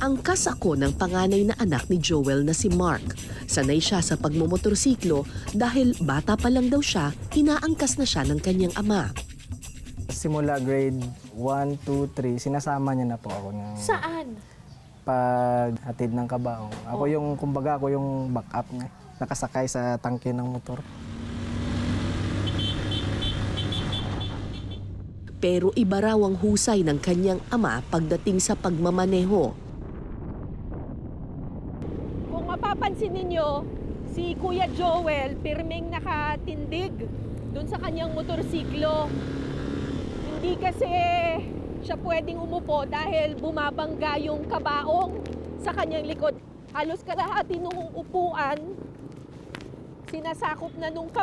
Angkas ako ng panganay na anak ni Joel na si Mark. Sanay siya sa pagmumotorsiklo dahil bata pa lang daw siya, inaangkas na siya ng kanyang ama. Simula grade 1, 2, 3, sinasama niya na po ako ng Saan? paghatid ng kabaong. Ako yung, kumbaga ako yung backup niya, nakasakay sa tangke ng motor. Pero iba raw ang husay ng kanyang ama pagdating sa pagmamaneho. Kung mapapansin ninyo, si Kuya Joel pirmeng nakatindig dun sa kanyang motorsiklo. Hindi kasi siya pwedeng umupo dahil bumabangga yung kabaong sa kanyang likod. Halos kalahati nung upuan, sinasakop na nung